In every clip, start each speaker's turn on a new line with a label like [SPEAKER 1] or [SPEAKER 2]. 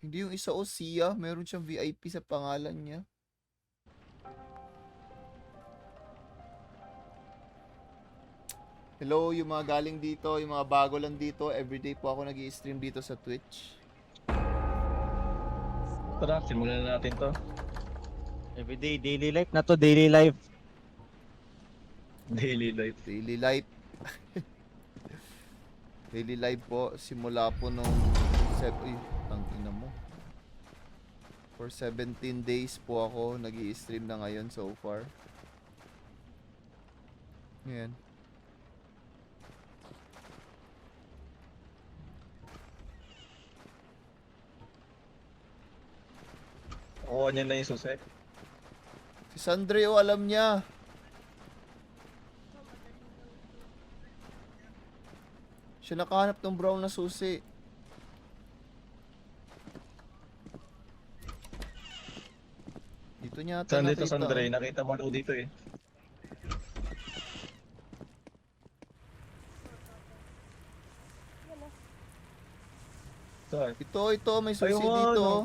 [SPEAKER 1] Hindi yung isa o Sia. Meron siyang VIP sa pangalan niya. Hello, yung mga galing dito, yung mga bago lang dito. Everyday po ako nag-i-stream dito sa Twitch.
[SPEAKER 2] Tara, simulan na natin to.
[SPEAKER 3] Everyday, daily life na to, daily life.
[SPEAKER 2] Daily life.
[SPEAKER 1] Daily life. Daily life po. Simula po nung... Uy, tangina mo. For 17 days po ako nag-i-stream na ngayon so far. Ngayon.
[SPEAKER 2] Kuha niya na yung susi.
[SPEAKER 1] Si Sandre, oh, alam niya. Siya nakahanap ng brown na susi. Dito niya ata
[SPEAKER 2] Saan dito,
[SPEAKER 1] nakita.
[SPEAKER 2] Sandre? Nakita mo daw dito eh. Saan?
[SPEAKER 1] Ito, may susi
[SPEAKER 2] Ayun nga,
[SPEAKER 1] dito.
[SPEAKER 2] no.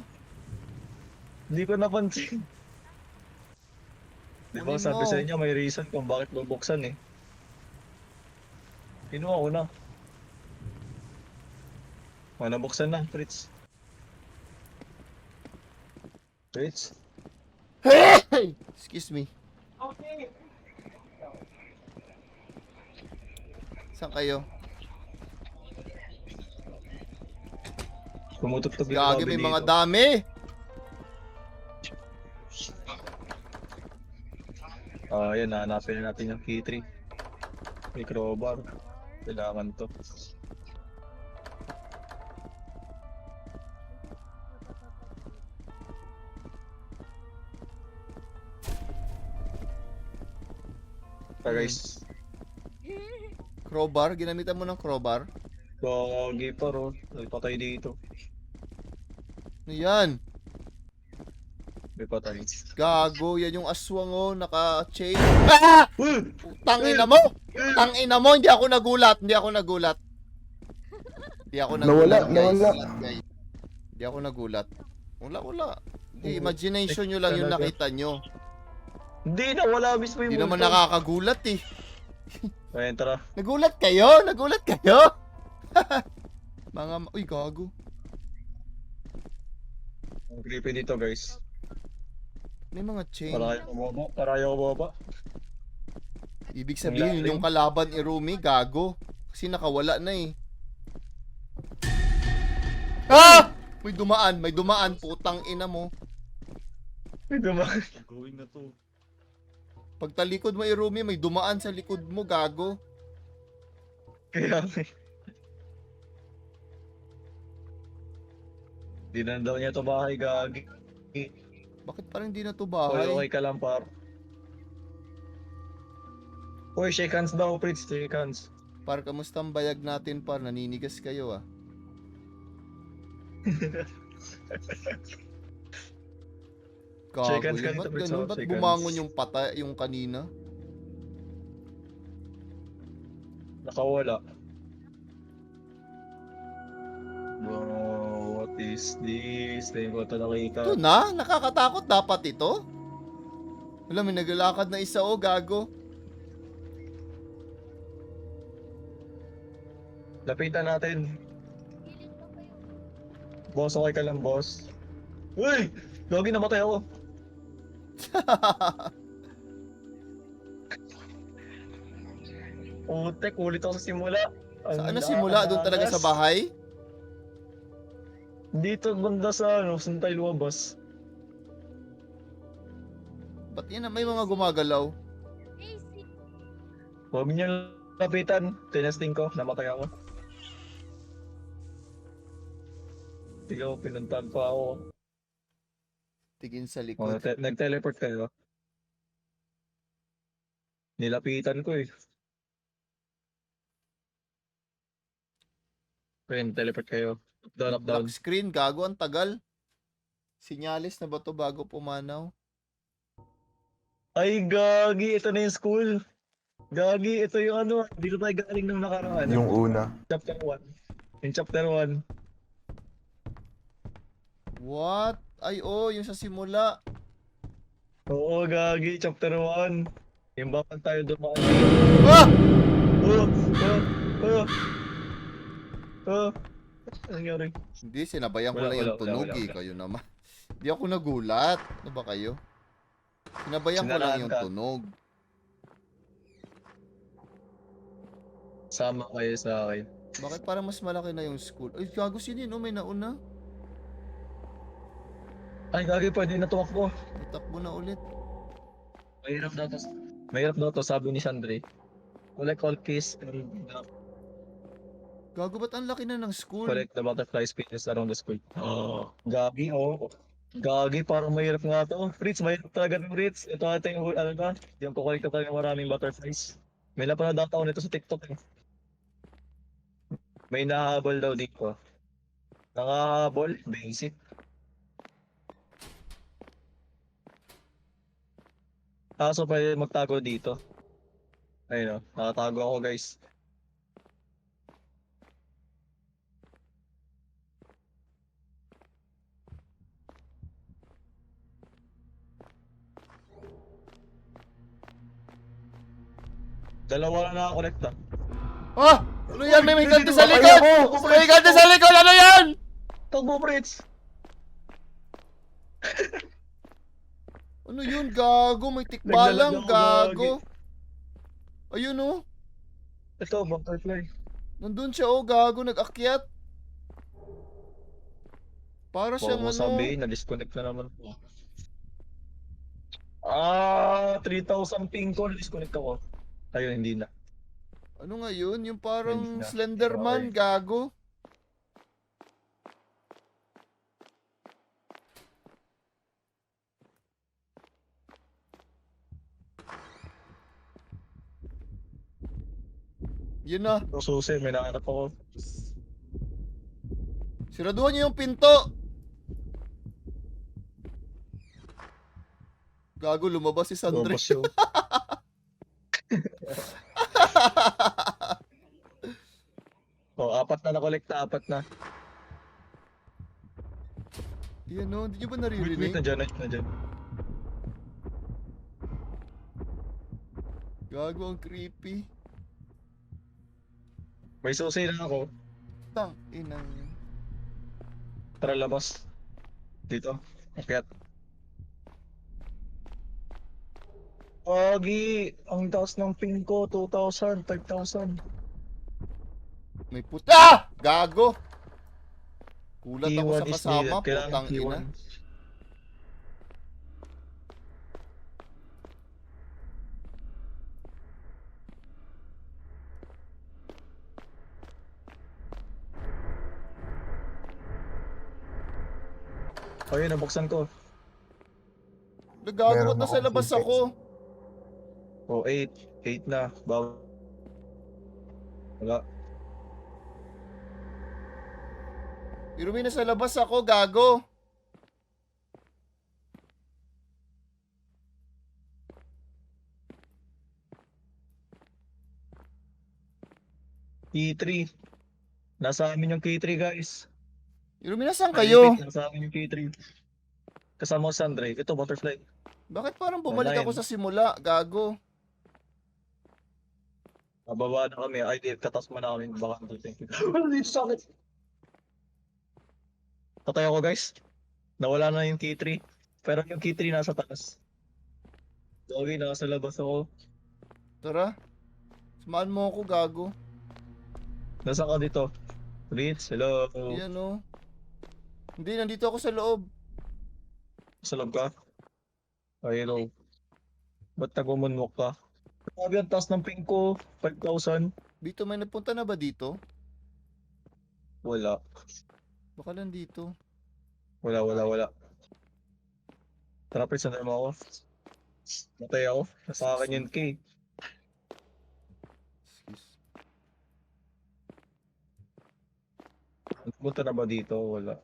[SPEAKER 2] Hindi ko napansin. Di ba
[SPEAKER 1] Kunin
[SPEAKER 2] sabi
[SPEAKER 1] mo.
[SPEAKER 2] sa inyo may reason kung bakit bubuksan eh. Kinuha ko na. Nabuksan na, Fritz. Fritz?
[SPEAKER 1] Hey! Excuse me.
[SPEAKER 2] Okay.
[SPEAKER 1] Saan kayo?
[SPEAKER 2] Tumutugtog yung
[SPEAKER 1] Gagi,
[SPEAKER 2] lobby
[SPEAKER 1] may mga
[SPEAKER 2] dito.
[SPEAKER 1] dami.
[SPEAKER 2] Yan, hanapin na natin yung key 3. May crowbar. Kailangan to. Guys,
[SPEAKER 1] Crowbar? Ginamitan mo ng crowbar?
[SPEAKER 2] gagi pa ro. May patay dito.
[SPEAKER 1] Ano yan?
[SPEAKER 2] May patay.
[SPEAKER 1] Gago, yan yung aswang oh, naka-chain. Ah! Tangina mo! Tangina mo, hindi ako nagulat. Hindi ako nagulat. Hindi ako nagulat, guys. Guys. Hindi ako nagulat. Wala. Hindi, imagination nyo lang yung nakita nyo.
[SPEAKER 2] Hindi na, wala mismo yung
[SPEAKER 1] Hindi naman
[SPEAKER 2] multo.
[SPEAKER 1] nakakagulat eh.
[SPEAKER 2] Ayan, tara.
[SPEAKER 1] Nagulat kayo? Nagulat kayo? Uy, gago.
[SPEAKER 2] Ang creepy dito, guys.
[SPEAKER 1] May mga chain.
[SPEAKER 2] Para ayaw bumaba.
[SPEAKER 1] Ibig sabihin, yun yung kalaban ni Rumi, gago. Kasi nakawala na eh. Ah! May dumaan, putang ina mo.
[SPEAKER 2] May dumaan.
[SPEAKER 3] Going na to.
[SPEAKER 1] Pag talikod mo Rumi, may dumaan sa likod mo, gago.
[SPEAKER 2] Kaya Di na daw niya ito bahay, gagi.
[SPEAKER 1] Bakit parang hindi na to
[SPEAKER 2] Okay,
[SPEAKER 1] bahay?
[SPEAKER 2] okay ka lang, par. Uy, shake hands daw, Fritz. Shake hands.
[SPEAKER 1] Par, kamusta ang bayag natin, par? Naninigas kayo ah. Gago
[SPEAKER 2] Shake hands ka
[SPEAKER 1] yun.
[SPEAKER 2] dito,
[SPEAKER 1] Ba't
[SPEAKER 2] Fritz,
[SPEAKER 1] ganun?
[SPEAKER 2] oh.
[SPEAKER 1] Ba't
[SPEAKER 2] Shake
[SPEAKER 1] bumangon
[SPEAKER 2] hands.
[SPEAKER 1] yung pata, yung kanina?
[SPEAKER 2] Nakawala. Bro, what is this? Hindi ko ito nakita.
[SPEAKER 1] Ito na? Nakakatakot dapat ito? Wala, may naglalakad na isa oh, gago.
[SPEAKER 2] Lapitan natin. Boss, okay ka lang, boss. Uy! Gagi, namatay ako. Utek, ulit ako sa simula.
[SPEAKER 1] Saan na simula? Doon talaga sa bahay?
[SPEAKER 2] Dito, banda sa, saan tayo lumabas?
[SPEAKER 1] Ba't yan na may mga gumagalaw?
[SPEAKER 2] Huwag niyo lapitan. Tinesting ko, namatay ako. Tigaw, pinuntahan pa ako.
[SPEAKER 1] Tigin sa likod.
[SPEAKER 2] Nag-teleport kayo. Nilapitan ko eh. Ayun, teleport kayo. Down, up, down.
[SPEAKER 1] Black screen, gago, ang tagal. Sinyalis na ba to bago pumanaw?
[SPEAKER 2] Ay, gagi, ito na yung school. Gagi, ito yung ano, dito tayo galing nung nakaraan.
[SPEAKER 4] Yung una.
[SPEAKER 2] Chapter 1. Yung chapter 1.
[SPEAKER 1] What? Ay, oh, yung sa simula.
[SPEAKER 2] Oo, gagi, chapter 1. Yung bakal tayo dumaan.
[SPEAKER 1] Ah!
[SPEAKER 2] Oh, oh, oh, oh. Ano nangyari?
[SPEAKER 1] Hindi, sinabayan ko
[SPEAKER 2] Wala,
[SPEAKER 1] lang
[SPEAKER 2] wala,
[SPEAKER 1] yung
[SPEAKER 2] wala,
[SPEAKER 1] tunog
[SPEAKER 2] wala,
[SPEAKER 1] eh.
[SPEAKER 2] wala.
[SPEAKER 1] Kayo naman. Hindi ako nagulat. Ano ba kayo? Sinabayan ko lang
[SPEAKER 2] Sinaraan
[SPEAKER 1] yung
[SPEAKER 2] ka.
[SPEAKER 1] tunog.
[SPEAKER 2] Sama kayo sa akin.
[SPEAKER 1] Bakit parang mas malaki na yung school? Ay, gago sinin, oh, may nauna.
[SPEAKER 2] Ay, gagi, pwede na tumakbo.
[SPEAKER 1] Natakbo na ulit.
[SPEAKER 2] Mahirap daw to. Mahirap daw to, sabi ni Sandre. Collect all keys and
[SPEAKER 1] Gago, ba't ang laki na ng school?
[SPEAKER 2] collect the butterfly species around the school. Oh, gagi, oh. Gagi, parang mahirap nga to. Fritz, mahirap talaga ng Fritz. Ito ata yung, ano ba? Yung kukulik ka talaga ng maraming butterflies. May napanood ako nito sa TikTok eh. May nahabol daw dito. Nakahabol? Basic. Kaso pwede magtago dito. Ayun o, nakatago ako guys. Dalawa na nakakolekta.
[SPEAKER 1] Ah! Ano yan? May ganti sa likod! May ganti sa likod! Ano yan?
[SPEAKER 2] Takbo, Fritz!
[SPEAKER 1] Ano yun? Gago, may tikbalang.
[SPEAKER 2] Naglalag ako,
[SPEAKER 1] Gago. Ayun, oh.
[SPEAKER 2] Ito, butterfly.
[SPEAKER 1] Nandun siya, oh. Gago, nag-akyat. Para
[SPEAKER 2] Baka
[SPEAKER 1] siyang
[SPEAKER 2] mo
[SPEAKER 1] ano.
[SPEAKER 2] sabi, na-disconnect na naman po. 3,000 ping ko, na-disconnect ako. Ayun, hindi na.
[SPEAKER 1] Ano nga yun? Yung
[SPEAKER 2] Hindi
[SPEAKER 1] parang
[SPEAKER 2] na.
[SPEAKER 1] Slenderman.
[SPEAKER 2] Okay.
[SPEAKER 1] Gago. Yun na.
[SPEAKER 2] Susi, may nakanap ako.
[SPEAKER 1] Siraduhan niyo yung pinto. Gago, lumabas si Sandre.
[SPEAKER 2] Robos yun. Oh, 4 na nakolekta, 4 na.
[SPEAKER 1] Yan, no? Hindi niyo ba
[SPEAKER 2] Wait,
[SPEAKER 1] naririnig?
[SPEAKER 2] nandiyan.
[SPEAKER 1] Gago, ang creepy.
[SPEAKER 2] May susi na ako.
[SPEAKER 1] Tang, inang yun.
[SPEAKER 2] Tara, labas. Dito. Akyat. Pogi! Ang taas ng ping ko, 2,000, 5,000.
[SPEAKER 1] May puta! Ah! Gago! Kulat ako
[SPEAKER 2] T1
[SPEAKER 1] sa
[SPEAKER 2] is
[SPEAKER 1] kasama,
[SPEAKER 2] needed. Kailangan
[SPEAKER 1] putang
[SPEAKER 2] T1.
[SPEAKER 1] ina.
[SPEAKER 2] Ayun, nabuksan ko.
[SPEAKER 1] Gago,
[SPEAKER 4] Meron
[SPEAKER 1] ba't nasa
[SPEAKER 4] akong
[SPEAKER 1] labas
[SPEAKER 4] full
[SPEAKER 1] ako?
[SPEAKER 2] Oh, 8. 8 na. Wala.
[SPEAKER 1] Irumi, nasa labas ako, gago.
[SPEAKER 2] K3. Nasa amin yung K3, guys.
[SPEAKER 1] Irumi, nasaan kayo?
[SPEAKER 2] Nasa amin yung K3. Kasama ko si Andre. Ito, butterfly.
[SPEAKER 1] Bakit parang bumalik ako
[SPEAKER 2] Online.
[SPEAKER 1] sa simula, gago?
[SPEAKER 2] Nababa na kami. Ay, di, katas mo na kami. Baka thank you. Wala dito sa akin. Patay ako, guys. Nawala na yung K3. Pero yung K3 nasa taas. Okay, nasa labas ako.
[SPEAKER 1] Tara. Samahan mo ako, gago.
[SPEAKER 2] Nasaan ka dito? Ritz, hello.
[SPEAKER 1] Yan, oh. Hindi, nandito ako sa loob.
[SPEAKER 2] Sa loob ka? Ay, hello. Ba't nagmumunmok ka? Sabi ang taas ng ping ko. 5,000.
[SPEAKER 1] Dito, may nagpunta na ba dito?
[SPEAKER 2] Wala.
[SPEAKER 1] Baka lang dito.
[SPEAKER 2] Wala. Tara, presenter mo ako. Matay ako. Nasa akin yun, K.
[SPEAKER 1] Excuse.
[SPEAKER 2] Punta na ba dito? Wala.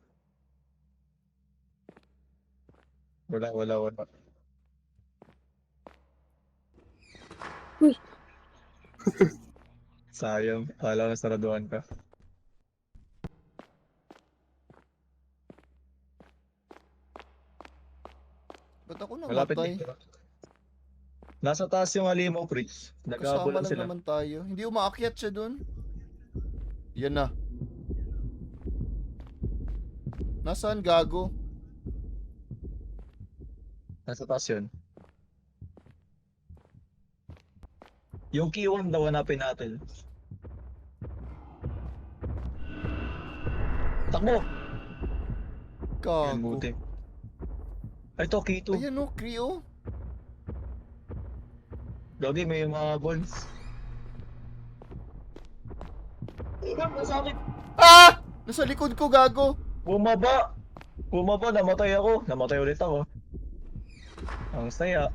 [SPEAKER 2] Wala.
[SPEAKER 4] Uy.
[SPEAKER 2] Sayang. Kala ko saraduhan ka.
[SPEAKER 1] Ba't ako
[SPEAKER 2] Malapit
[SPEAKER 1] namatay?
[SPEAKER 2] dito. Nasa taas yung halimaw, Fritz.
[SPEAKER 1] Kasama
[SPEAKER 2] Naghahabulan
[SPEAKER 1] lang
[SPEAKER 2] sila.
[SPEAKER 1] naman tayo. Hindi umaakyat siya dun. Yan na. Nasaan gago?
[SPEAKER 2] Nasa taas yun. Yung key 1 daw hanapin natin. Takbo! Yan,
[SPEAKER 1] Gago.
[SPEAKER 2] buti. Ay, ito, key 2.
[SPEAKER 1] Ayan o, Creo.
[SPEAKER 2] Gagi, may mga balls. Masakit!
[SPEAKER 1] Ah! Nasa likod ko, gago.
[SPEAKER 2] Bumaba! Bumaba, namatay ako. Namatay ulit ako. Ang saya.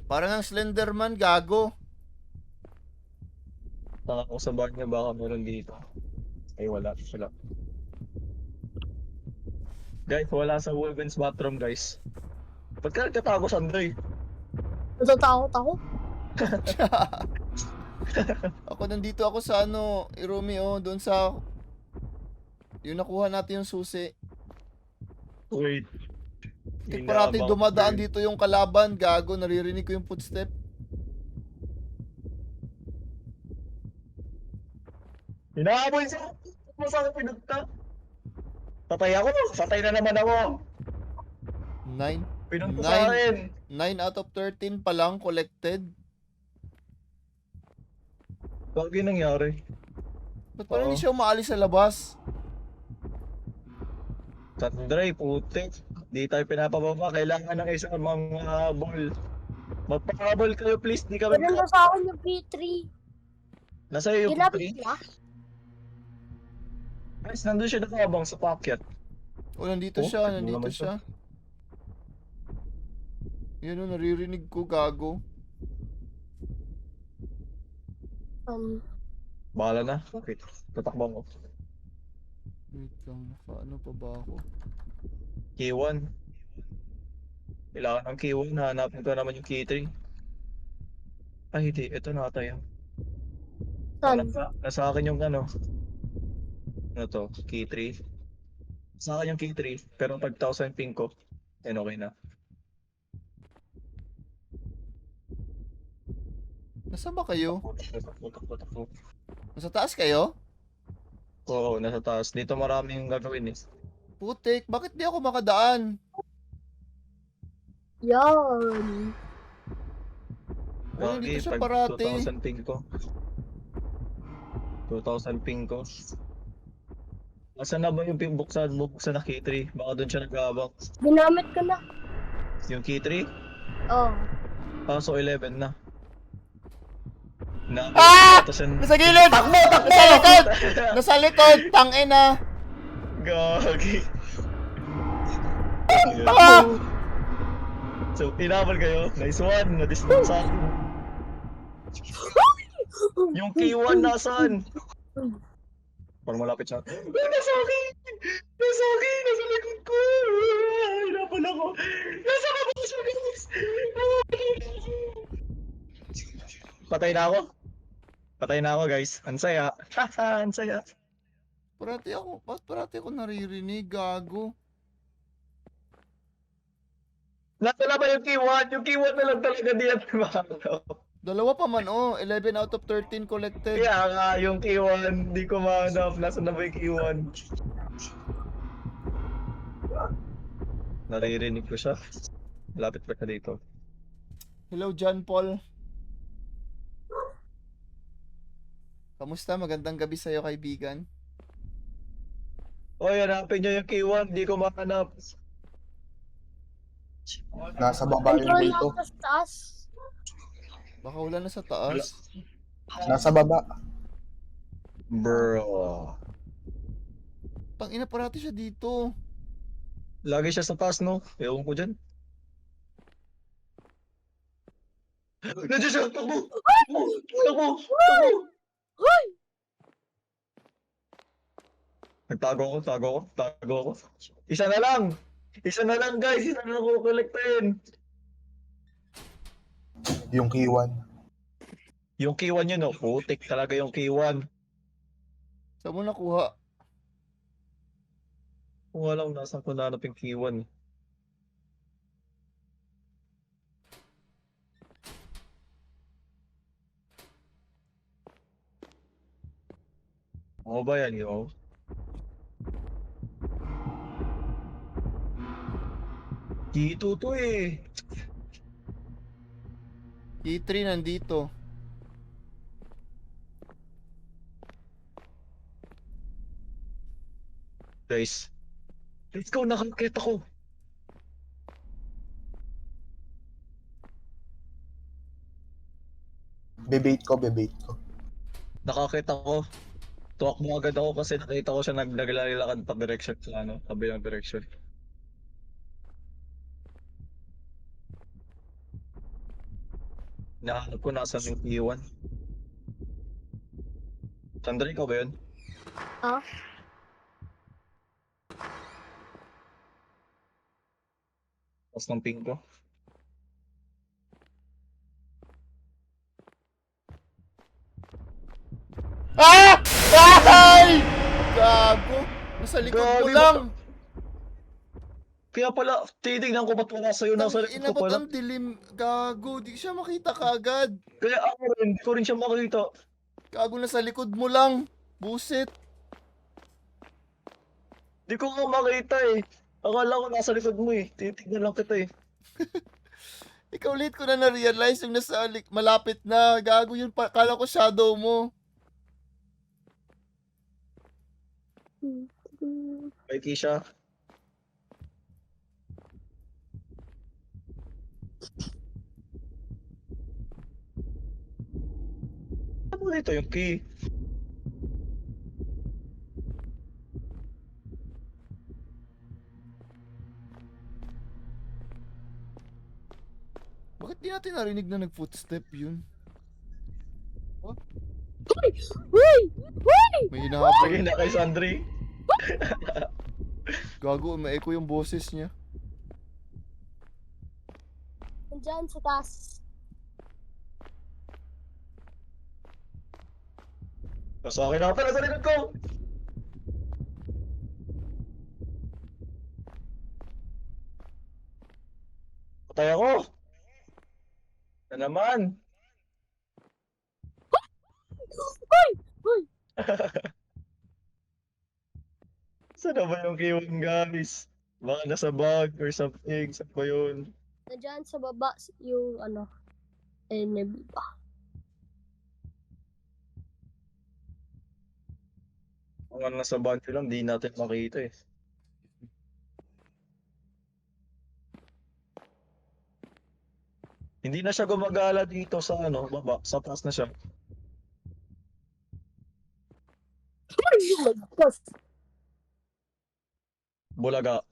[SPEAKER 1] Parang ang Slenderman, gago.
[SPEAKER 2] Tanga ko sa bar niya, baka meron dito. Ay, wala. Wala. Guys, wala sa women's bathroom, guys. Ba't ka nagtatago, Sandoy?
[SPEAKER 4] Natatakot ako.
[SPEAKER 1] Ako nandito ako sa ano, Romeo, doon sa... Yung nakuha natin yung susi.
[SPEAKER 2] Wait.
[SPEAKER 1] Tik parati dumadaan dito yung kalaban, gago, naririnig ko yung footstep.
[SPEAKER 2] Hinahabol siya! Masakit pinagta! Patay ako! Patay na naman ako!
[SPEAKER 1] 9.
[SPEAKER 2] Pinunta
[SPEAKER 1] Nine.
[SPEAKER 2] sa akin!
[SPEAKER 1] 9 out of 13 pa lang collected.
[SPEAKER 2] Bakit yun nangyari?
[SPEAKER 1] Ba't parang
[SPEAKER 2] Oo.
[SPEAKER 1] hindi siya umaalis sa labas?
[SPEAKER 2] Sandray, putik. Di tayo pinapababa. Kailangan ng isang mga ball. Magpakabol kayo please. Di kami...
[SPEAKER 4] Pero nasa akin yung P3.
[SPEAKER 2] Nasa iyo yung
[SPEAKER 4] Ginapit
[SPEAKER 2] pre.
[SPEAKER 4] niya.
[SPEAKER 2] Guys, nandun siya nakabang sa packet.
[SPEAKER 1] O, nandito
[SPEAKER 2] Oh,
[SPEAKER 1] siya,
[SPEAKER 2] ano
[SPEAKER 1] nandito
[SPEAKER 2] naman
[SPEAKER 1] siya. Yan o, naririnig ko, gago.
[SPEAKER 2] Bahala na. Wait, tatakbang ko.
[SPEAKER 1] Wait lang, naka ano pa ba ako?
[SPEAKER 2] K1. Kailangan ng K1. Hanapin ko naman yung K3. Ay, hindi. Ito na tayo.
[SPEAKER 4] Saan?
[SPEAKER 2] Nasa akin yung ano. Ano to? K3. Sa akin yung K3. Pero pag 1,000 ping ko, then okay na.
[SPEAKER 1] Nasaan ba kayo?
[SPEAKER 2] Takbo.
[SPEAKER 1] Nasa taas kayo?
[SPEAKER 2] Oo, nasa taas. Dito maraming gagawin eh.
[SPEAKER 1] Putik, bakit di ako makadaan?
[SPEAKER 4] Yan.
[SPEAKER 1] Ay, nandito siya
[SPEAKER 2] pag
[SPEAKER 1] parati.
[SPEAKER 2] 2,000 ping ko. 2,000 ping ko. Asan na ba yung buksan na K3? Baka doon siya nag-aabang.
[SPEAKER 4] Ginamit ko na.
[SPEAKER 2] Yung K3?
[SPEAKER 4] Oh.
[SPEAKER 2] Kaso 11 na.
[SPEAKER 1] Ah!
[SPEAKER 2] Tapos yan-
[SPEAKER 1] Nasa gilid!
[SPEAKER 2] Takbo!
[SPEAKER 1] Nasa likod! Nasa likod! Tangina!
[SPEAKER 2] Gagi.
[SPEAKER 1] Ah!
[SPEAKER 2] So, inabal kayo. Nice one. Na-distance sa akin. Yung K1 nasaan? Parang malapit siya. Nasa akin! Nasa akin! Nasa likod ko! Hinapal ako! Nasa likod siya, guys! Patay na ako. Patay na ako, guys. Ang saya. Haha, ang saya.
[SPEAKER 1] Parati ako naririnig, gago.
[SPEAKER 2] Natala ba yung K1? Yung K1 na lang talaga di natin makakalaw.
[SPEAKER 1] Dalawa pa man, 11 out of 13 collected.
[SPEAKER 2] Kaya nga, yung K1, di ko mahanap. Nasaan na ba yung K1? Naririnig ko siya. Lapit pa ka dito.
[SPEAKER 1] Hello, John Paul. Kamusta? Magandang gabi sa'yo, kaibigan.
[SPEAKER 2] Oy, hanapin niyo yung K1. Di ko mahanap.
[SPEAKER 5] Nasa baba yung
[SPEAKER 4] Control
[SPEAKER 5] dito.
[SPEAKER 4] lang sa taas.
[SPEAKER 1] Baka wala na sa taas.
[SPEAKER 5] Nasa baba.
[SPEAKER 2] Bro.
[SPEAKER 1] Tangina, parati siya dito.
[SPEAKER 2] Lagi siya sa taas, no? Ewan ko dyan. Nandiyan siya! Takbo! Takbo! Takbo!
[SPEAKER 4] Hoy!
[SPEAKER 2] Nagtago ako. Isa na lang! Isa na lang, guys! Isa na lang kukolektahin!
[SPEAKER 5] Yung K1.
[SPEAKER 2] Yung K1 yun, oh. Putik talaga yung K1.
[SPEAKER 1] Saan mo nakuha?
[SPEAKER 2] Kung alam, nasan ko nanap yung K1. Ano ba yan, yo? Dito to eh.
[SPEAKER 1] E3 nandito.
[SPEAKER 2] Guys. Let's go, nakakita ko.
[SPEAKER 5] Bebait ko, bebait ko.
[SPEAKER 2] Nakakita ko. Tuwak mo agad ako kasi nakita ko siya naglalakad pa direction sa ano, kabilang direction. Nahanap ko nasa yung iwan. Sandra, ikaw ba yun?
[SPEAKER 4] Ah?
[SPEAKER 2] Tapos ng ping ko.
[SPEAKER 1] Ah! Ay! Gago. Nasa likod mo
[SPEAKER 2] Gago,
[SPEAKER 1] lang.
[SPEAKER 2] Kaya pala, titignan ko ba't wala sa'yo, nasa likod
[SPEAKER 1] Ina,
[SPEAKER 2] ko
[SPEAKER 1] ba't
[SPEAKER 2] pala.
[SPEAKER 1] ang dilim? Gago, di ko siya makita kaagad.
[SPEAKER 2] Kaya ako rin, hindi ko rin siya makita.
[SPEAKER 1] Gago, nasa likod mo lang. Buset.
[SPEAKER 2] Hindi ko nga makita eh. Akala ko nasa likod mo eh. Titignan lang kita eh.
[SPEAKER 1] Ikaw late ko na na-realize yung malapit na. Gago yun pa. Kala ko shadow mo.
[SPEAKER 2] Kay Kisha. Ano ito yung key?
[SPEAKER 1] Bakit di natin narinig na nag-footstep yun?
[SPEAKER 4] Uy!
[SPEAKER 1] May hinahabol.
[SPEAKER 2] Sige na kay Sandri.
[SPEAKER 1] Gago, ma-echo yung boses niya.
[SPEAKER 4] Nandyan sa taas.
[SPEAKER 2] Nasa akin na pala sa likod ko. Patay ako. Na naman.
[SPEAKER 4] Uy! Uy!
[SPEAKER 2] Saan na ba yung kiwan guys? Baka nasa bag or something. Saan ba yun?
[SPEAKER 4] Nandyan sa baba yung ano, enemy ba?
[SPEAKER 2] Kung ano nasa bag lang, di natin makita eh. Hindi na siya gumagala dito sa ano, baba. Sa taas na siya.
[SPEAKER 4] Uy! Lumagpas!
[SPEAKER 2] Bulaga.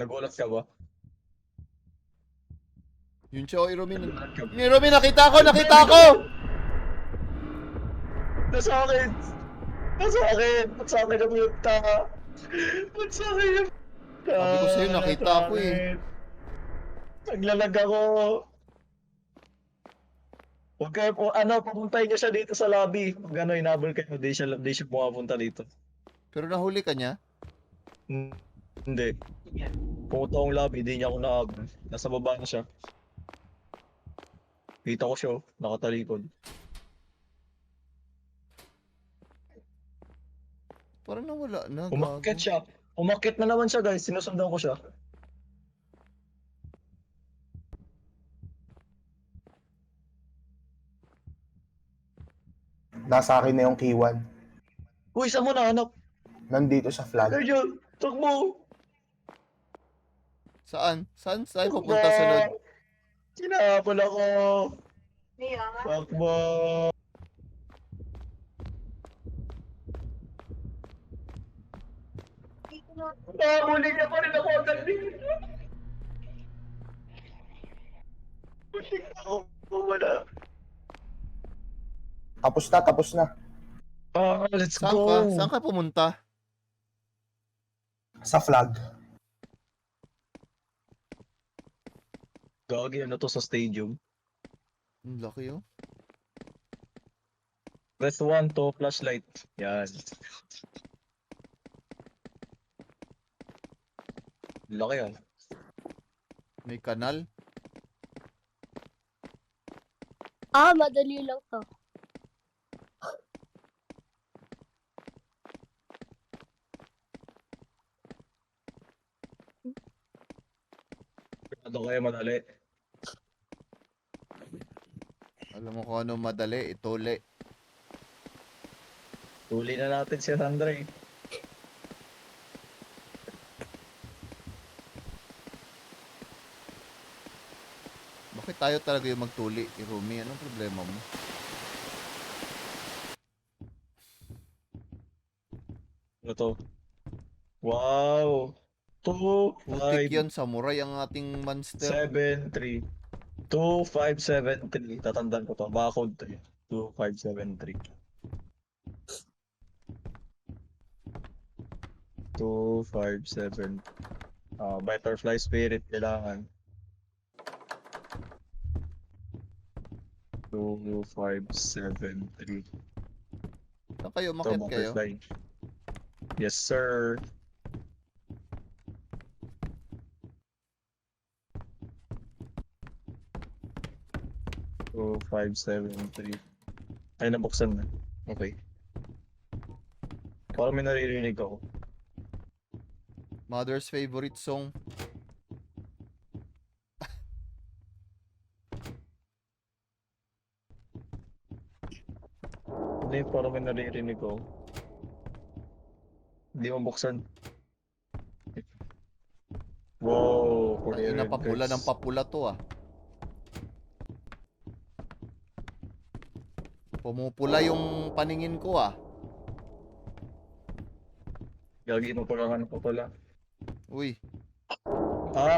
[SPEAKER 2] Nagulat ka ba?
[SPEAKER 1] Yun siya, oy, Romin.
[SPEAKER 2] Nagulat ka ba?
[SPEAKER 1] Ni Romin, nakita ko! Nakita ko!
[SPEAKER 2] Nasa akin! Nasa akin! Ba't sa akin namunta? Ba't sa akin namunta?
[SPEAKER 1] Sabi ko sa'yo, nakita
[SPEAKER 2] Nasa
[SPEAKER 1] ko eh.
[SPEAKER 2] akin. Naglalag ako. Huwag kayo po, ano, papuntahin niyo siya dito sa lobby. Pag ano, inabol kayo, di siya pumapunta dito.
[SPEAKER 1] Pero nahuli ka niya?
[SPEAKER 2] Hindi. Pumunta akong lobby, di niya ako naabol. Nasa baba na siya. Kita ko siya, oh, nakatalikod.
[SPEAKER 1] Parang nawala na.
[SPEAKER 2] Umakyat
[SPEAKER 1] Gago.
[SPEAKER 2] siya. Umakyat na naman siya guys, sinusundan ko siya.
[SPEAKER 5] Nasa akin na yung K1.
[SPEAKER 2] Uy, saan mo nahanap?
[SPEAKER 5] Nandito sa flag.
[SPEAKER 2] Ganyan, takbo!
[SPEAKER 1] Saan? Saan pupunta sunod?
[SPEAKER 2] Sinapal ako! Takbo! Nahuli niya pa rin ako agad dito! Putik ako, wala.
[SPEAKER 5] Tapos na.
[SPEAKER 2] Let's
[SPEAKER 1] Saan
[SPEAKER 2] go!
[SPEAKER 1] ka? Saan ka pumunta?
[SPEAKER 5] Sa flag.
[SPEAKER 2] Gagi, ano to sa stadium?
[SPEAKER 1] Ang laki oh.
[SPEAKER 2] Press 1 to flashlight. Yan. Laki yan.
[SPEAKER 1] May kanal.
[SPEAKER 4] Ah, madali lang to.
[SPEAKER 2] Ano kaya madali?
[SPEAKER 1] Alam mo kung ano madali, ituli.
[SPEAKER 2] Tuli na natin si Andre.
[SPEAKER 1] Bakit tayo talaga yung magtuli, Rumi? Anong problema mo?
[SPEAKER 2] Ano to? Wow! 2,
[SPEAKER 1] Putik
[SPEAKER 2] 5,
[SPEAKER 1] yun, samurai ang ating monster.
[SPEAKER 2] 7, 3. 2, 5, 7, 3. Tatandaan ko to. Baka code to eh. 2, 5, 7, 3. 2, 5, 7. Butterfly spirit kailangan. 2, 5, 7, 3.
[SPEAKER 1] Saan kayo?
[SPEAKER 2] Ito,
[SPEAKER 1] Umakyat kayo?
[SPEAKER 2] butterfly. Yes, sir. So, 5, 7, 3. Ay, nabuksan na. Okay. Parang may naririnig ako.
[SPEAKER 1] Mother's favorite song.
[SPEAKER 2] Hindi, parang may naririnig ako. Hindi mabuksan. Wow,
[SPEAKER 1] Ang ina,
[SPEAKER 2] coherent,
[SPEAKER 1] papula
[SPEAKER 2] guys.
[SPEAKER 1] ng papula to ah. Pumupula yung paningin ko ah.
[SPEAKER 2] Gagi mo parang ano pa pala.
[SPEAKER 1] Uy,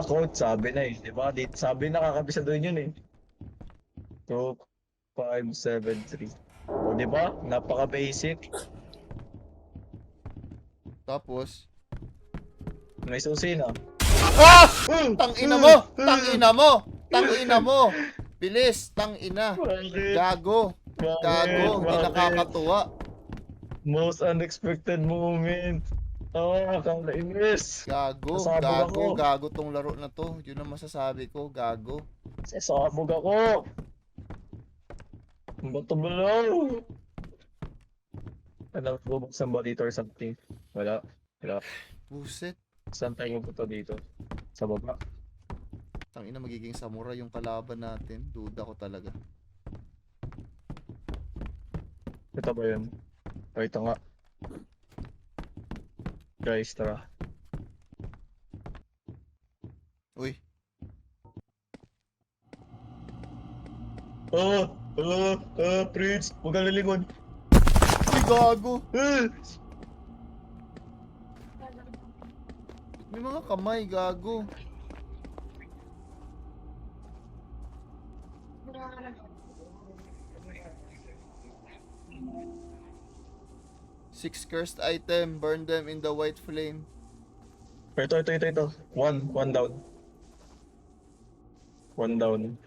[SPEAKER 2] Code, sabi na eh. Diba? Sabi na kakabisa doon yun eh. 2, 5, 7, 3. O diba? Napaka-basic.
[SPEAKER 1] tapos.
[SPEAKER 2] May susi na.
[SPEAKER 1] Ah! Tangina mo! Tangina mo! Tangina mo! Bilis! Tangina!
[SPEAKER 2] Bakit?
[SPEAKER 1] Gago! Gago! Hindi
[SPEAKER 2] Bakit?
[SPEAKER 1] nakakatuwa.
[SPEAKER 2] Most unexpected moment. Kakainis.
[SPEAKER 1] Gago!
[SPEAKER 2] Nasabog
[SPEAKER 1] Gago!
[SPEAKER 2] ako.
[SPEAKER 1] Gago tong laro na to. Yun ang masasabi ko. Gago.
[SPEAKER 2] Sasabog ako. Bato ba lang? Ano, bubuksan ba dito or something? Wala. Wala.
[SPEAKER 1] Buset.
[SPEAKER 2] Saan tayo punta dito? Sa baba.
[SPEAKER 1] Tangina, magiging samurai yung kalaban natin. Duda ko talaga.
[SPEAKER 2] Ito ba yun? O ito nga. Guys, tara.
[SPEAKER 1] Uy.
[SPEAKER 2] Prince, huwag kang lilingon.
[SPEAKER 1] Uy, gago! May mga kamay, gago. Six cursed item, burn them in the white flame.
[SPEAKER 2] Ito. One down. One down.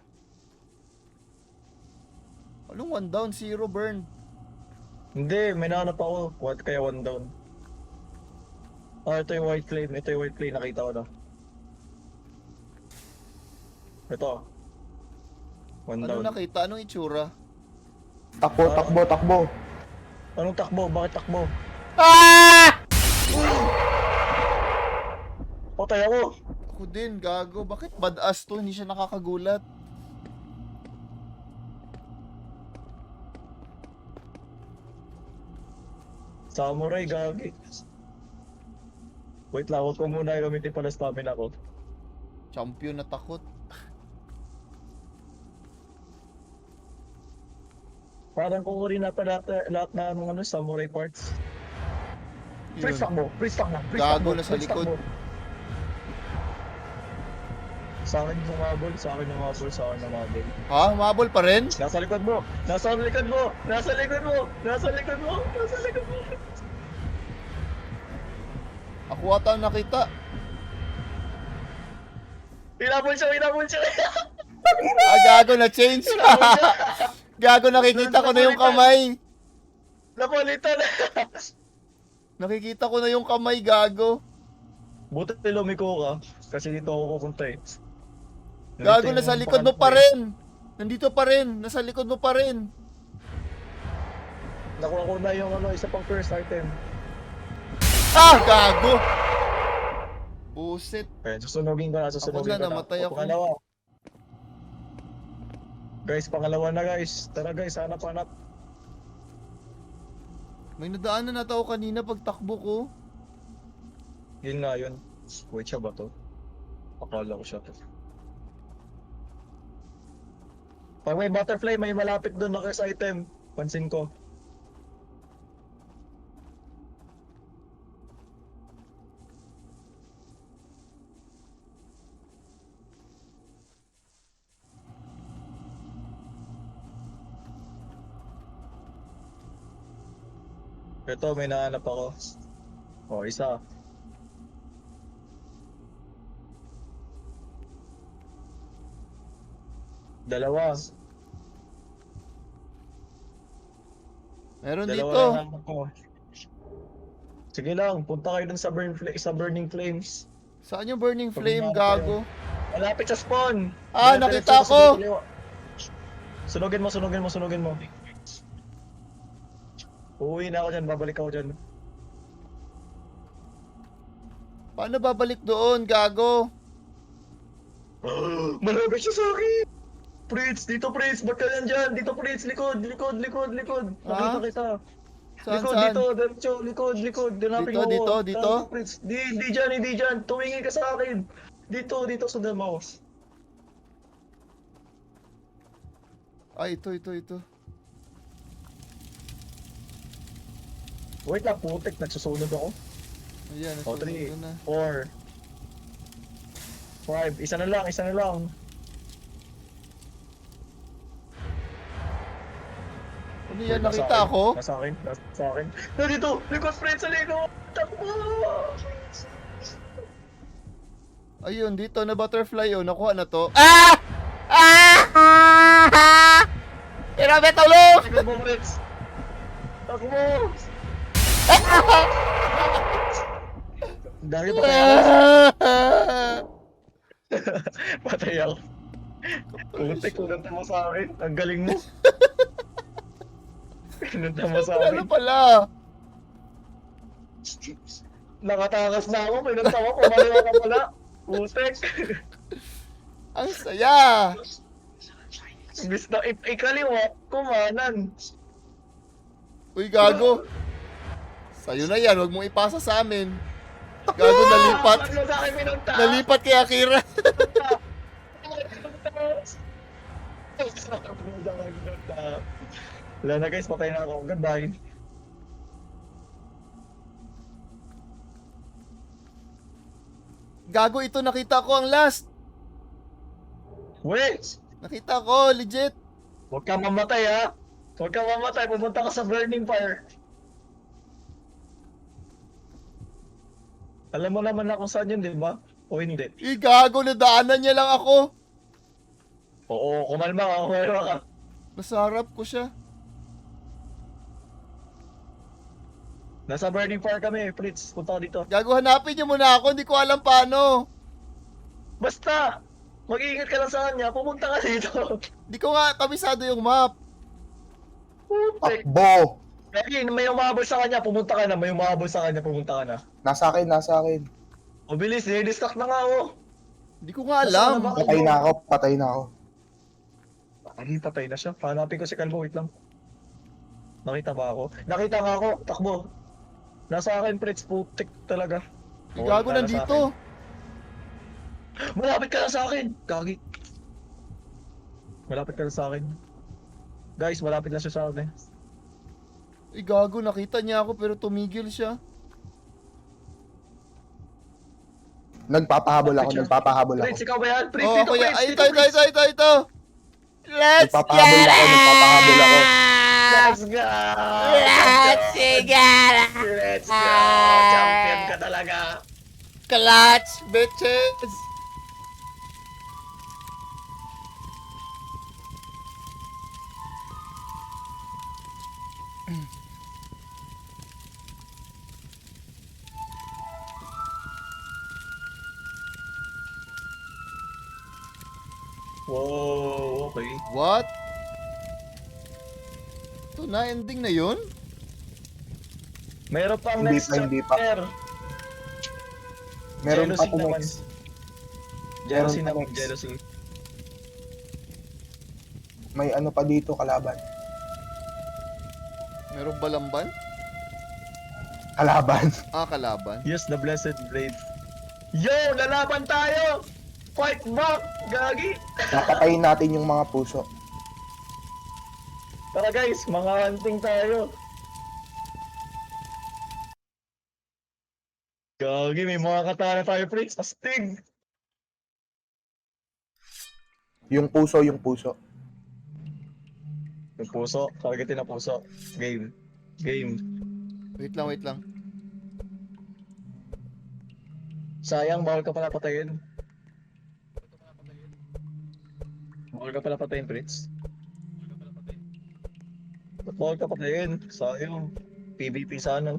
[SPEAKER 1] Anong one down, zero burn?
[SPEAKER 2] Hindi, may nahanap ako. What kaya one down? Ito yung white flame. Ito yung white flame. Nakita ko na. Ito. One
[SPEAKER 1] Anong
[SPEAKER 2] down.
[SPEAKER 1] nakita? Anong itsura?
[SPEAKER 5] Takbo.
[SPEAKER 2] Anong takbo? Bakit takbo?
[SPEAKER 1] Ah!
[SPEAKER 2] Patay ako!
[SPEAKER 1] Ako din, gago. Bakit badass to? Hindi siya nakakagulat.
[SPEAKER 2] Samurai, gagi. Wait lang, huwag ko muna gamitin pala stamina ko.
[SPEAKER 1] Champion na takot.
[SPEAKER 2] Parang kukurin na pa lahat na ano, samurai parts. Freeze
[SPEAKER 1] Yun.
[SPEAKER 2] takbo! Freeze takbo!
[SPEAKER 1] Gago na sa likod.
[SPEAKER 2] Sa akin humabol, sa akin humabol.
[SPEAKER 1] Ha? Mabol pa rin?
[SPEAKER 2] Nasa likod mo! Nasa likod mo! Nasa likod mo! Nasa likod mo! Nasa likod mo!
[SPEAKER 1] Ako ata ang nakita.
[SPEAKER 2] Hinabol siya!
[SPEAKER 1] Ah, gago na change. Gago, nakikita ko na yung kamay.
[SPEAKER 2] Napalitan!
[SPEAKER 1] Nakikita ko na yung kamay, gago.
[SPEAKER 2] Buti lumiko ka, kasi dito ako pupunta eh.
[SPEAKER 1] Gago,
[SPEAKER 2] Nandito
[SPEAKER 1] nasa
[SPEAKER 2] yung
[SPEAKER 1] likod mo
[SPEAKER 2] pangan
[SPEAKER 1] pa
[SPEAKER 2] ko eh.
[SPEAKER 1] rin. Nandito pa rin. Nasa likod mo pa rin.
[SPEAKER 2] Nakuha ko na yung isa pang first item.
[SPEAKER 1] Ah, gago. Buset.
[SPEAKER 2] Okay, susunugin ko na, susunugin ko na.
[SPEAKER 1] namatay ako.
[SPEAKER 2] Pangalawa. Guys, pangalawa na guys. Tara guys, hanap.
[SPEAKER 1] May nadaanan na tao kanina pag takbo ko.
[SPEAKER 2] Yun nga yun. Wait, siya ba to? Akala ko siya to. Pag may butterfly, may malapit doon na sa item. Pansin ko. Ito, may nahanap ako. O, isa. Dalawa.
[SPEAKER 1] Meron
[SPEAKER 2] Dalawa
[SPEAKER 1] dito.
[SPEAKER 2] lang hanap ko. Sige lang, punta kayo dun sa Burning Flames.
[SPEAKER 1] Saan yung burning flame,
[SPEAKER 2] Pag
[SPEAKER 1] gago?
[SPEAKER 2] Malapit sa spawn!
[SPEAKER 1] Ah,
[SPEAKER 2] Malapit
[SPEAKER 1] nakita
[SPEAKER 2] sa
[SPEAKER 1] ko!
[SPEAKER 2] kaliwa. Sunugin mo. Uuwi na ako dyan, babalik ako dyan.
[SPEAKER 1] Paano babalik doon, gago?
[SPEAKER 2] Malapit siya sa akin! Prince! Dito Prince! Ba't ka nandyan? Dito Prince! Likod! Nakita kita!
[SPEAKER 1] Saan,
[SPEAKER 2] Likod,
[SPEAKER 1] saan?
[SPEAKER 2] dito! Diretso! Likod! Hanapin mo
[SPEAKER 1] Dito,
[SPEAKER 2] ako.
[SPEAKER 1] dito?
[SPEAKER 2] Tama, Prince! Hindi dyan! Tumingin ka sa akin! Dito! Sundan mo.
[SPEAKER 1] Ay, ito.
[SPEAKER 2] Wait lang, putik! Nagsusunod ako.
[SPEAKER 1] Ayan,
[SPEAKER 2] O,
[SPEAKER 1] nasusunod
[SPEAKER 2] 3,
[SPEAKER 1] ko na.
[SPEAKER 2] 4, 5. Isa na lang.
[SPEAKER 1] Ano yan, nakita ako?
[SPEAKER 2] Nasa akin. Nandito! Likod, friends! Sa likod! Takbo!
[SPEAKER 1] Ayun, dito na butterfly, oh. Nakuha na to. Ah! Grabe, tulong!
[SPEAKER 2] Likod mo, friends! Takbo! Dami pa kaya. Patay ako. Putik, kunanta mo sa akin. Ang galing mo. Kunanta mo sa
[SPEAKER 1] Ano
[SPEAKER 2] akin.
[SPEAKER 1] pala?
[SPEAKER 2] Nakatakas na ako, pinunta ko, kumaliwa ka pala. Putik.
[SPEAKER 1] Ang saya!
[SPEAKER 2] Imbis na ikaliwa, kumanan.
[SPEAKER 1] Uy, gago. Sa'yo na yan, huwag mong ipasa sa amin. Gago, nalipat.
[SPEAKER 2] Ano sa akin pinunta?
[SPEAKER 1] Nalipat kay Akira.
[SPEAKER 2] Wala na guys, patay na ako. Goodbye.
[SPEAKER 1] Gago, ito nakita ko ang last.
[SPEAKER 2] Wait!
[SPEAKER 1] Nakita ko, legit.
[SPEAKER 2] Huwag kang mamatay ha! Huwag kang mamatay, pumunta ka sa burning fire. Alam mo naman na kung saan yun, di ba? O hindi?
[SPEAKER 1] Uy, gago, nadaanan niya lang ako.
[SPEAKER 2] Oo, kumalma ka.
[SPEAKER 1] Nasa harap ko siya.
[SPEAKER 2] Nasa burning fire kami, Fritz. Punta ka dito.
[SPEAKER 1] Gago, hanapin niyo muna ako, hindi ko alam paano.
[SPEAKER 2] Basta! Mag-iingat ka lang sa kanya, pumunta ka dito.
[SPEAKER 1] Hindi ko nga kabisado yung map.
[SPEAKER 2] Putik.
[SPEAKER 5] Takbo!
[SPEAKER 2] Lagi, may umahabol sa kanya, pumunta ka na. May umahabol sa kanya, pumunta ka na.
[SPEAKER 5] Nasa akin.
[SPEAKER 2] O bilis, nilidistract na nga ako.
[SPEAKER 1] Hindi ko nga alam.
[SPEAKER 5] Patay na ako.
[SPEAKER 2] Ay, patay na siya. Hanapin ko si Calvo, wait lang. Nakita ba ako? Nakita nga ako, takbo. Nasa akin, Fritz, putik talaga.
[SPEAKER 1] Uy, gago,
[SPEAKER 2] Wala na sa
[SPEAKER 1] nandito.
[SPEAKER 2] akin. Malapit ka na sa akin! Gagi. Malapit ka na sa akin. Guys, malapit na siya sa akin.
[SPEAKER 1] Uy, gago, nakita niya ako pero tumigil siya.
[SPEAKER 5] Nagpapahabol ako.
[SPEAKER 2] Fritz, ikaw ba yan? Fritz,
[SPEAKER 1] Oh,
[SPEAKER 2] dito,
[SPEAKER 1] ako yan.
[SPEAKER 2] Fritz,
[SPEAKER 1] Ay,
[SPEAKER 2] dito,
[SPEAKER 1] ito.
[SPEAKER 2] Fritz.
[SPEAKER 1] Let's
[SPEAKER 5] Nagpapahabol ako.
[SPEAKER 2] Let's go!
[SPEAKER 1] Let's get
[SPEAKER 2] Let's go! Champion ka talaga!
[SPEAKER 1] Clutch, bitches!
[SPEAKER 2] Wow, okay.
[SPEAKER 1] What? Ito na, ending na yun?
[SPEAKER 2] Meron pang
[SPEAKER 5] Hindi
[SPEAKER 2] next
[SPEAKER 5] pa, hindi pa.
[SPEAKER 2] chapter.
[SPEAKER 5] Meron pa
[SPEAKER 2] Jealousy naman.
[SPEAKER 5] next.
[SPEAKER 2] Jealousy
[SPEAKER 5] Meron pa
[SPEAKER 2] naman,
[SPEAKER 5] next.
[SPEAKER 2] jealousy.
[SPEAKER 5] May ano pa dito kalaban.
[SPEAKER 1] Meron ba lamban?
[SPEAKER 5] Kalaban.
[SPEAKER 1] Ah, kalaban.
[SPEAKER 2] Yes, the blessed blade. Yo, lalaban tayo! Fight back! Gagi!
[SPEAKER 5] Napatayin natin yung mga puso.
[SPEAKER 2] Tara guys, mga hunting tayo. Gagi, may mga katana tayo, Prince. Astig!
[SPEAKER 5] Yung puso, yung puso.
[SPEAKER 2] Yung puso, targetin na puso. Game. Game.
[SPEAKER 1] Wait lang, wait lang.
[SPEAKER 2] Sayang, bawal ka pala patayin. Bawal ka pala patayin, Prince. Ba't bawal ka patayin? Sayang. PvP sana.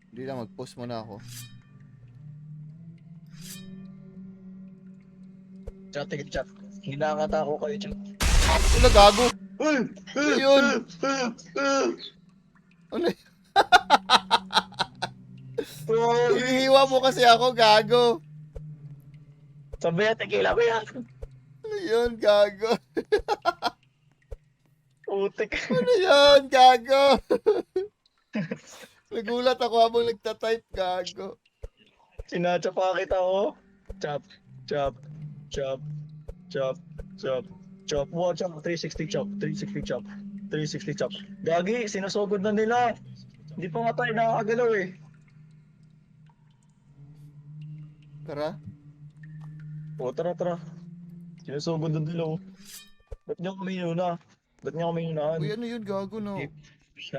[SPEAKER 1] Hindi lang, mag-post muna ako.
[SPEAKER 2] Chat, tigil chat. Hinangata ko kayo, chat.
[SPEAKER 1] Wala, gago. Ayun. Ano yun? Hinihiwa mo kasi ako, gago.
[SPEAKER 2] Sabi yan, tequila ba yan?
[SPEAKER 1] Ano yun, gago?
[SPEAKER 2] Putik.
[SPEAKER 1] Ano yun, gago? Nagulat ako habang nagtatype, gago.
[SPEAKER 2] Sinatsa pa kita, oh. Chop, chop, chop, chop, chop, chop. Watch out, 360 chop, 360 chop, 360 chop. Gagi, sinusugod na nila. Hindi pa nga tayo nakakagalaw eh.
[SPEAKER 1] Tara.
[SPEAKER 2] O, tara, tara. Sinusugod na nila, oh. Ba't niyo kami inuna? Ba't niyo kami inunahan?
[SPEAKER 1] Uy, ano yun, gago, no?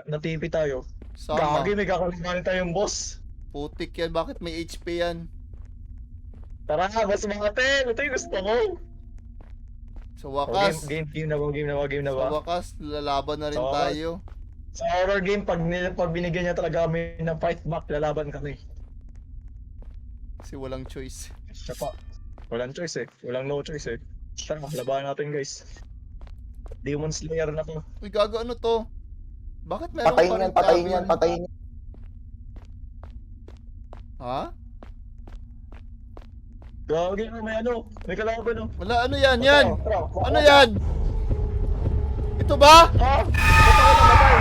[SPEAKER 2] Natipi tayo.
[SPEAKER 1] Sama.
[SPEAKER 2] Gagi, may kakalimanin tayong boss.
[SPEAKER 1] Putik yan, bakit may HP yan?
[SPEAKER 2] Tara, mas mga ten. Ito yung gusto ko.
[SPEAKER 1] Sa
[SPEAKER 2] O,
[SPEAKER 1] wakas,
[SPEAKER 2] game na ba? Game na ba? Game na
[SPEAKER 1] sa
[SPEAKER 2] ba?
[SPEAKER 1] wakas, lalaban na rin
[SPEAKER 2] Sa wakas.
[SPEAKER 1] tayo.
[SPEAKER 2] Sa horror game, pag binigyan niya talaga kami ng fight back, lalaban kami.
[SPEAKER 1] Kasi walang choice.
[SPEAKER 2] Siya pa. Walang choice eh. Walang no choice eh. Tara, labanan natin guys. Demon Slayer na to.
[SPEAKER 1] Uy, gago, ano to? Bakit meron
[SPEAKER 5] Patayin
[SPEAKER 1] pa
[SPEAKER 5] yan,
[SPEAKER 1] rin
[SPEAKER 5] patayin
[SPEAKER 1] cabin?
[SPEAKER 5] yan, patayin yan.
[SPEAKER 1] Ha?
[SPEAKER 2] Gagi mo, may ano. May kalaban oh.
[SPEAKER 1] Wala, ano yan, yan?
[SPEAKER 2] Tara, tara.
[SPEAKER 1] Ano yan? Ito ba?
[SPEAKER 2] Ha? Patay na, patay.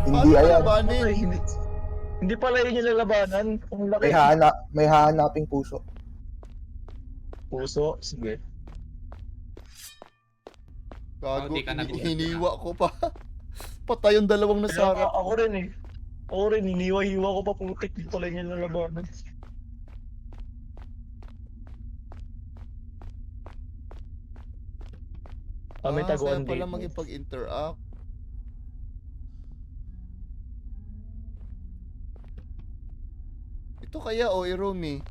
[SPEAKER 5] Hindi
[SPEAKER 1] Paano
[SPEAKER 5] ayan.
[SPEAKER 1] labanin?
[SPEAKER 2] Patay, hindi pala yun yung lalabanan. Ang laki.
[SPEAKER 5] May hahanaping puso.
[SPEAKER 2] Puso, sige.
[SPEAKER 1] Gago,
[SPEAKER 6] di ka nagulat.
[SPEAKER 1] hiniwa ko pa. Patay yung dalawang
[SPEAKER 2] Kaya
[SPEAKER 1] nasa harap.
[SPEAKER 2] ako rin eh. Ako rin, hiniwa-hiwa ko pa putik. Hindi pala yun yung lalabanan. May
[SPEAKER 1] Kaya
[SPEAKER 2] taguan
[SPEAKER 1] pala
[SPEAKER 2] dito.
[SPEAKER 1] magipag-interact. Ito kaya o Irumi.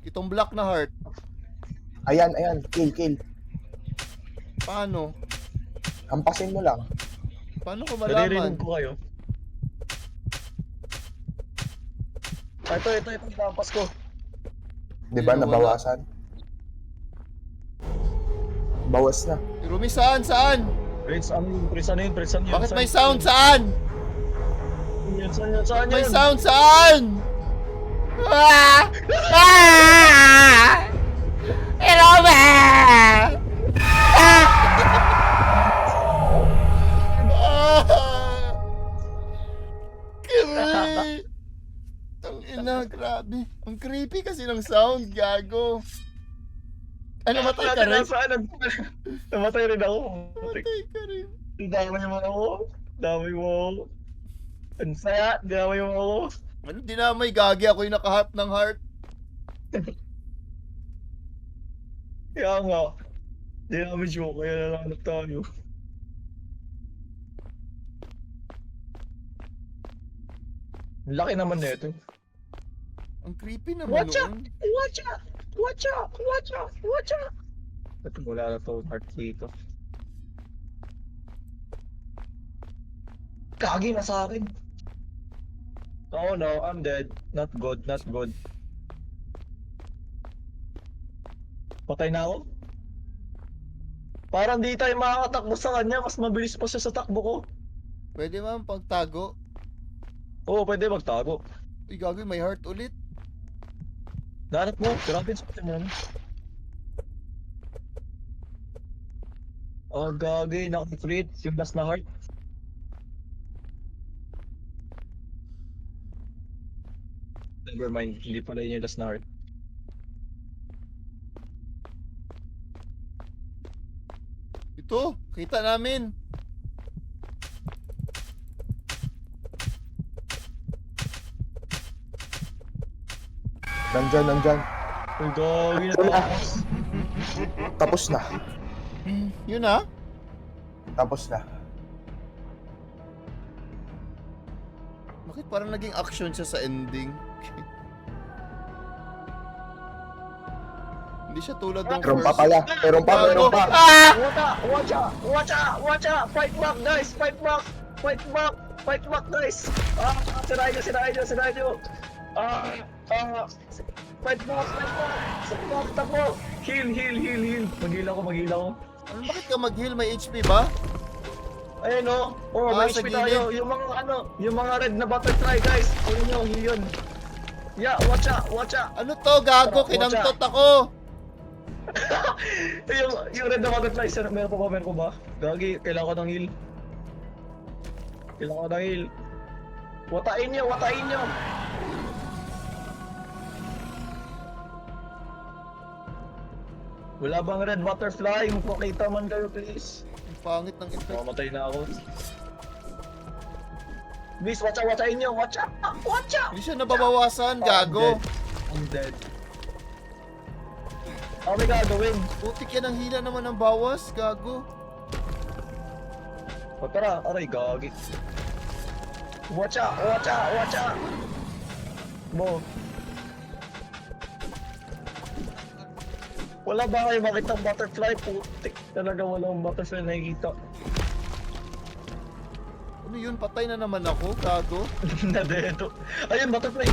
[SPEAKER 1] Itong black na heart.
[SPEAKER 5] Ayan, ayan. Kill, kill.
[SPEAKER 1] Paano?
[SPEAKER 5] Hampasin mo lang.
[SPEAKER 1] Paano ko
[SPEAKER 2] Naririnig
[SPEAKER 1] malaman?
[SPEAKER 2] ko kayo. Ito, lampas ko.
[SPEAKER 5] Di ba,
[SPEAKER 1] Hindi, wala.
[SPEAKER 5] nabawasan? Bawas na.
[SPEAKER 1] Irumi, saan? Saan?
[SPEAKER 2] Prince, ano yun? Prince, ano yun? Prince, ano yun?
[SPEAKER 1] Bakit may sound? Saan?
[SPEAKER 2] Saan yun? Saan yun?
[SPEAKER 1] May sound? Saan? Ah! Ah! Irumi! Ah! Kiri! Ang ina, grabe. Ang creepy kasi ng sound, gago. Ay, namatay ka rin?
[SPEAKER 2] Namatay rin ako.
[SPEAKER 1] Namatay ka rin.
[SPEAKER 2] Damay mo ako. Damay mo ako. Ang saya, damay mo ako.
[SPEAKER 1] Ano, dinamay, gagi ako yung nakaharp ng heart.
[SPEAKER 2] Kaya nga. Damage mo, kaya nalanap tayo. Ang laki naman nito.
[SPEAKER 1] Ang creepy naman
[SPEAKER 2] Watch out!
[SPEAKER 1] noon.
[SPEAKER 2] Watch out! Watch out! Watch out! Watch out! Ba't wala na to heart dito? Kagi na sa akin. Oh no, I'm dead. Not good, not good. Patay na ako? Parang di tayo makakatakbo sa kanya, mas mabilis pa siya sa takbo ko.
[SPEAKER 1] Pwede man pagtago.
[SPEAKER 2] Oo, pwede magtago.
[SPEAKER 1] Uy, gagawin, may heart ulit.
[SPEAKER 2] Darat mo, grabe sa pati mo naman. Oh, gagi, naka-crit, yung last na heart. Never mind, hindi pala yun yung last na heart.
[SPEAKER 1] Ito, kita namin.
[SPEAKER 5] Nandyan.
[SPEAKER 2] Uy, gagi na
[SPEAKER 5] Ito na.
[SPEAKER 2] tapos.
[SPEAKER 5] Tapos na.
[SPEAKER 1] Yun ah.
[SPEAKER 5] Tapos na.
[SPEAKER 1] Bakit parang naging action siya sa ending? Hindi siya tulad ng
[SPEAKER 5] Meron pa
[SPEAKER 1] first.
[SPEAKER 5] pala. Meron pa.
[SPEAKER 1] Ah!
[SPEAKER 2] Watch out! Fight back, guys! Fight back, guys! Sirahin nyo! Fight back! Tapo! Heal! Mag-heal ako.
[SPEAKER 1] Ano, bakit ka mag-heal? May HP ba?
[SPEAKER 2] Ayun o! Oh, may
[SPEAKER 1] Sa
[SPEAKER 2] HP tayo!
[SPEAKER 1] gilid.
[SPEAKER 2] Yung mga red na butterfly, guys! Ayun nyo, heal yun! Yeah, watch out!
[SPEAKER 1] Ano to, gago?
[SPEAKER 2] Watch
[SPEAKER 1] Kinangtot ako!
[SPEAKER 2] yung red na butterfly, sir, meron pa ba? Gagi, kailangan ko ng heal. Watain nyo! Wala bang red butterfly? Magpakita man kayo, please.
[SPEAKER 1] Ang pangit ng effect.
[SPEAKER 2] Mamatay na ako. Please, watchain nyo! Watch out!
[SPEAKER 1] Hindi siya nababawasan, gago.
[SPEAKER 2] I'm dead. Ano may gagawin?
[SPEAKER 1] Putik yan ang hila naman ng bawas, gago.
[SPEAKER 2] O tara, aray, gagi. Watch out! Mo. Wala ba kayo makitang butterfly? Putik talaga walang butterfly nakikita.
[SPEAKER 1] Ano yun? Patay na naman ako, gago.
[SPEAKER 2] Nadeto. Ayun, butterfly!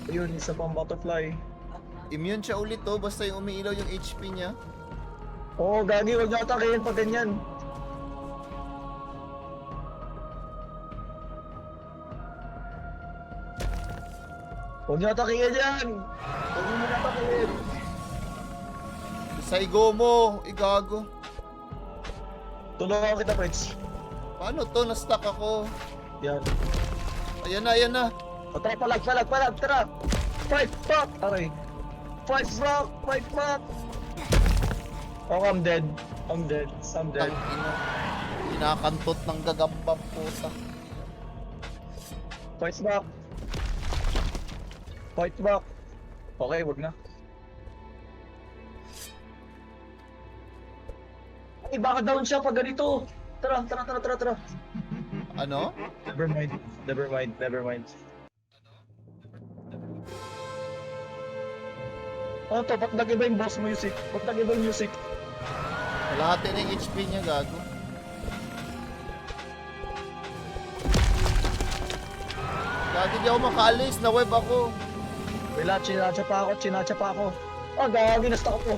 [SPEAKER 2] Ayun, isa pang butterfly.
[SPEAKER 1] Immune siya ulit to, basta yung umiilaw yung HP niya.
[SPEAKER 2] Oo, gagi, wag niyo atakihin pa ganyan. Huwag niyo atakihin yan! Huwag niyo atakihin!
[SPEAKER 1] Saigo mo, igago.
[SPEAKER 2] Tulungan kita, Prince.
[SPEAKER 1] Paano to? Na-stuck ako.
[SPEAKER 2] Yan.
[SPEAKER 1] Ayan na.
[SPEAKER 2] O tara, palag, tara! Fight back! Aray. Fight back! Oh, I'm dead.
[SPEAKER 1] Ang ina. Pinakantot ng gagambang puta.
[SPEAKER 2] Fight back! Okay, wag na. Ay, baka down siya pag ganito. Tara.
[SPEAKER 1] Ano?
[SPEAKER 2] Never mind. Ano to? Ba't nag-iba yung boss music?
[SPEAKER 1] Kalahati na yung HP niya, gago. Gago, di ako makaalis. Na-web ako.
[SPEAKER 2] Wala, chinatsa pa ako. Ah, gagi, na-stuck ako.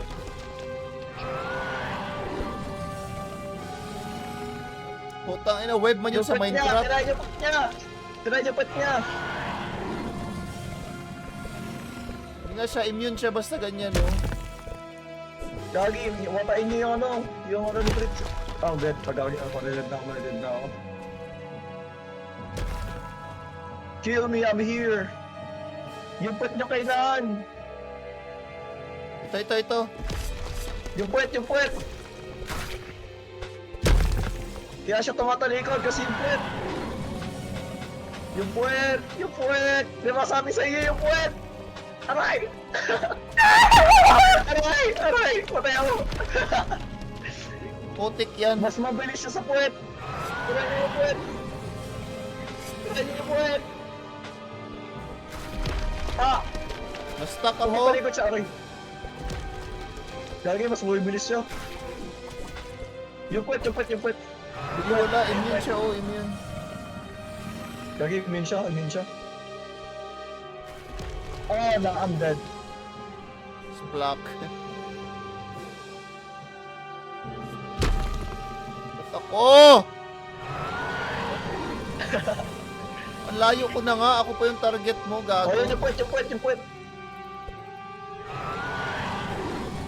[SPEAKER 1] Putang ina, web man yun sa Minecraft.
[SPEAKER 2] Tira niya pat niya.
[SPEAKER 1] Hindi nga siya, immune siya basta ganyan, no?
[SPEAKER 2] Gagi, watain niyo yung ano ni Fritz. Oh, dead. Pag-awin ako, nalilad na ako. Kill me, I'm here. Yung puwet niyo kailangan.
[SPEAKER 1] Ito.
[SPEAKER 2] Yung puwet. Kaya siya tumatalikod kasi yung puwet. Yung puwet. Di ba sabi sa iyo yung puwet? Aray! Aray! Patay ako.
[SPEAKER 1] Putik yan.
[SPEAKER 2] Mas mabilis siya sa puwet. Tira niyo yung puwet. Ah!
[SPEAKER 1] Na-stuck ako.
[SPEAKER 2] Tumalikod siya, aray. Gagi, mas bumibilis siya. Yung puwet.
[SPEAKER 1] Hindi wala, immune siya, immune.
[SPEAKER 2] Gagi, immune siya. Ah, I'm dead.
[SPEAKER 1] Splack. Ako! Ang layo ko na nga. Ako pa yung target mo, gago.
[SPEAKER 2] Oh, yung puwet.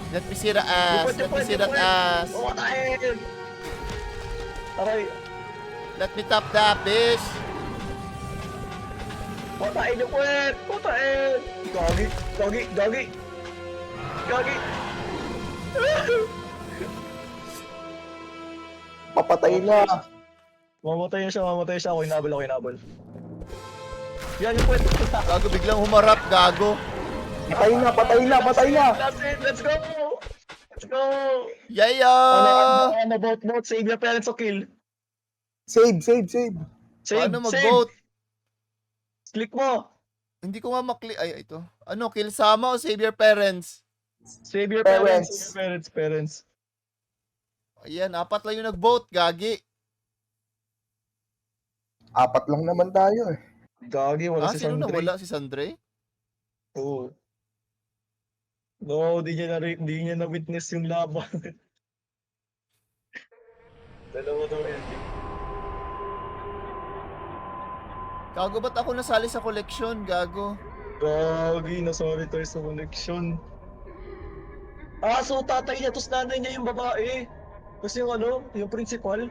[SPEAKER 1] Let me see the ass. Let me see that ass.
[SPEAKER 2] Patayin! Aray,
[SPEAKER 1] Let me tap that, bitch.
[SPEAKER 2] patayin yung puwet! Patayin! Gagi!
[SPEAKER 5] Papatay na.
[SPEAKER 2] Mamatay siya. Ako inabol. Yan yung puwet!
[SPEAKER 1] Gago, biglang humarap, gago.
[SPEAKER 5] Patay na.
[SPEAKER 2] That's it! Let's go!
[SPEAKER 1] Yaya!
[SPEAKER 2] Ano, vote, save your parents o kill.
[SPEAKER 5] Save.
[SPEAKER 2] Save,
[SPEAKER 1] Paano
[SPEAKER 2] save.
[SPEAKER 1] mag-vote?
[SPEAKER 2] Click mo.
[SPEAKER 1] Hindi ko nga makli... Ay, ito. Ano, kill Sama o save your parents?
[SPEAKER 2] Save your
[SPEAKER 5] Parents.
[SPEAKER 2] parents.
[SPEAKER 1] Ayan, 4 lang yung nag-vote, gagi.
[SPEAKER 5] 4 lang naman tayo eh.
[SPEAKER 2] Gagi, wala si
[SPEAKER 1] Sino
[SPEAKER 2] Sandre.
[SPEAKER 1] nawala? Si Sandre?
[SPEAKER 2] Oo. No, hindi niya na-witness yung laban. Dalawa daw yan.
[SPEAKER 1] Gago, ba't ako nasali sa collection, gago?
[SPEAKER 2] Gagi, nasali tayo sa connection. So tatay niya, tapos nanay niya yung babae. Tapos yung yung principal.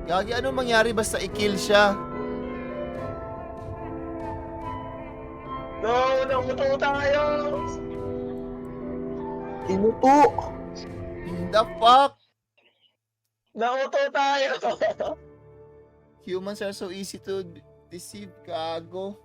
[SPEAKER 1] Gagi, ano mangyari basta i-kill siya?
[SPEAKER 2] No, namuto tayo!
[SPEAKER 5] Inuto.
[SPEAKER 1] In the fuck?
[SPEAKER 2] Namuto tayo!
[SPEAKER 1] Humans are so easy to deceive, gago.